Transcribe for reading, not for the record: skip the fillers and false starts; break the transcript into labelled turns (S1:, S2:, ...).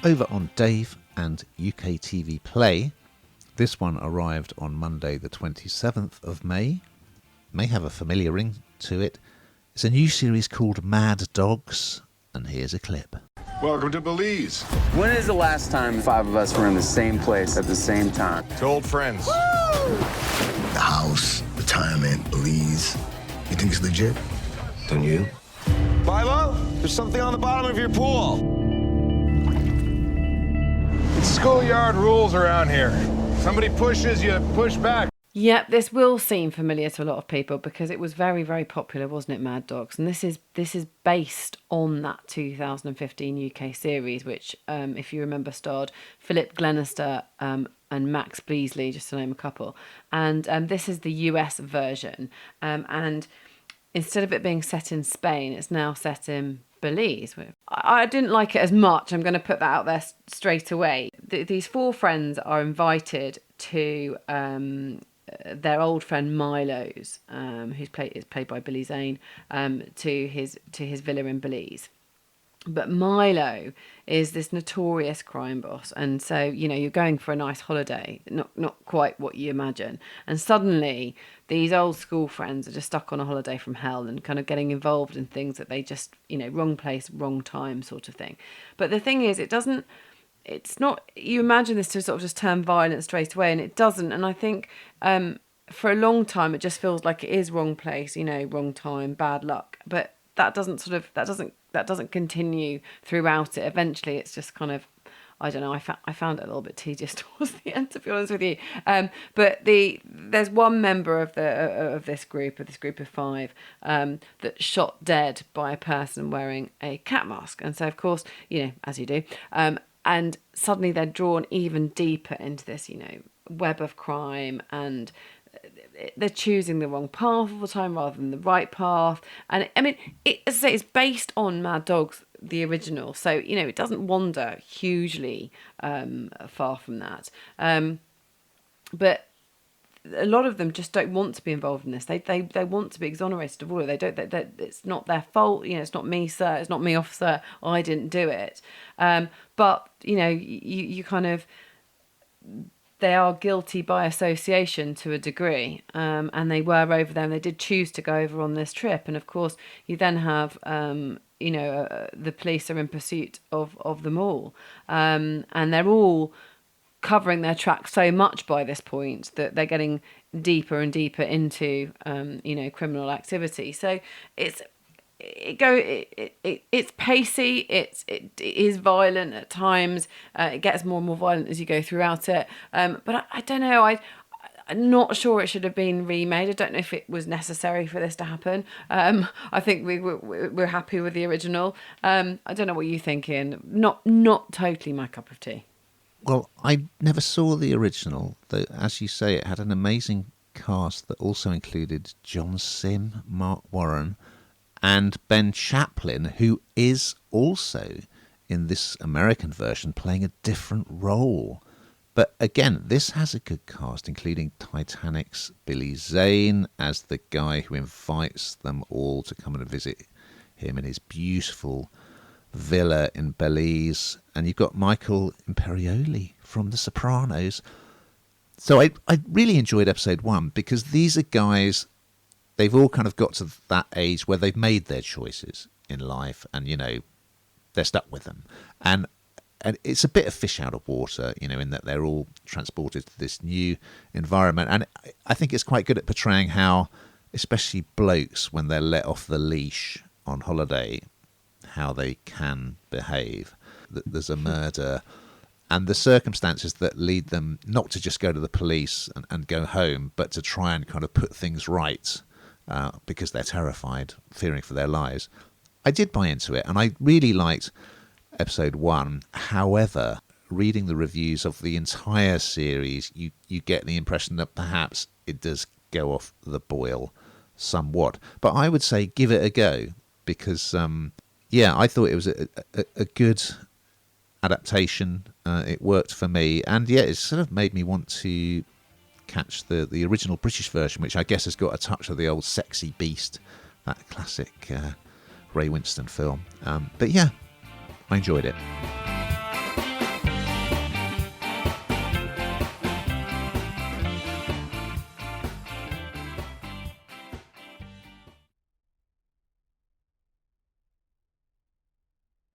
S1: Over on Dave and UKTV Play, this one arrived on Monday the 27th of May. May have a familiar ring to it. It's a new series called Mad Dogs, and here's a clip.
S2: Welcome to Belize.
S3: When is the last time 5 of us were in the same place at the same time?
S2: To old friends.
S4: The house, retirement, Belize. You think it's legit? Don't you?
S2: Philo, there's something on the bottom of your pool. It's schoolyard rules around here. Somebody pushes, you push back.
S5: Yep, this will seem familiar to a lot of people because it was very, very popular, wasn't it, Mad Dogs? And this is based on that 2015 UK series, which, if you remember, starred Philip Glenister and Max Beasley, just to name a couple. And this is the US version. And instead of it being set in Spain, it's now set in Belize. I didn't like it as much. I'm going to put that out there straight away. These 4 friends are invited to their old friend Milo's, who's played by Billy Zane, to his villa in Belize. But Milo is this notorious crime boss, and so you're going for a nice holiday, not quite what you imagine, and suddenly these old school friends are just stuck on a holiday from hell and kind of getting involved in things that they just wrong place, wrong time sort of thing. But the thing is, it's not, you imagine this to sort of just turn violent straight away, and it doesn't. And I think for a long time it just feels like it is wrong place, wrong time, bad luck. But that doesn't continue throughout it. Eventually it's just kind of, I don't know, I found it a little bit tedious towards the end, to be honest with you. But there's one member of this group of 5 that's shot dead by a person wearing a cat mask. And so, of course, as you do, and suddenly they're drawn even deeper into this, web of crime, and they're choosing the wrong path all the time rather than the right path. And as I say, it's based on Mad Dogs, the original, so it doesn't wander hugely far from that. But a lot of them just don't want to be involved in this. They want to be exonerated of all of it. They don't. It's not their fault. It's not me, sir. It's not me, officer. I didn't do it. But you kind of, they are guilty by association to a degree, and they were over there, and they did choose to go over on this trip. And of course, you then have the police are in pursuit of them all, and they're all covering their tracks so much by this point that they're getting deeper and deeper into criminal activity. So it's pacey, it is violent at times, it gets more and more violent as you go throughout it, but I don't know, I'm not sure it should have been remade. I don't know if it was necessary for this to happen. I think we're happy with the original. I don't know what you think, Ian. Not totally my cup of tea.
S1: Well, I never saw the original, though, as you say, it had an amazing cast that also included John Sim, Mark Warren, and Ben Chaplin, who is also in this American version playing a different role. But again, this has a good cast, including Titanic's Billy Zane as the guy who invites them all to come and visit him in his beautiful villa in Belize. And you've got Michael Imperioli from The Sopranos. So I really enjoyed episode 1 because these are guys, they've all kind of got to that age where they've made their choices in life and, they're stuck with them. And it's a bit of fish out of water, in that they're all transported to this new environment. And I think it's quite good at portraying how, especially blokes, when they're let off the leash on holiday, how they can behave. There's a murder and the circumstances that lead them not to just go to the police and go home, but to try and kind of put things right because they're terrified, fearing for their lives. I did buy into it, and I really liked episode 1. However, reading the reviews of the entire series, you get the impression that perhaps it does go off the boil somewhat. But I would say give it a go because, I thought it was a good adaptation. It worked for me, and it sort of made me want to catch the original British version, which I guess has got a touch of the old Sexy Beast, that classic Ray Winston film. But I enjoyed it.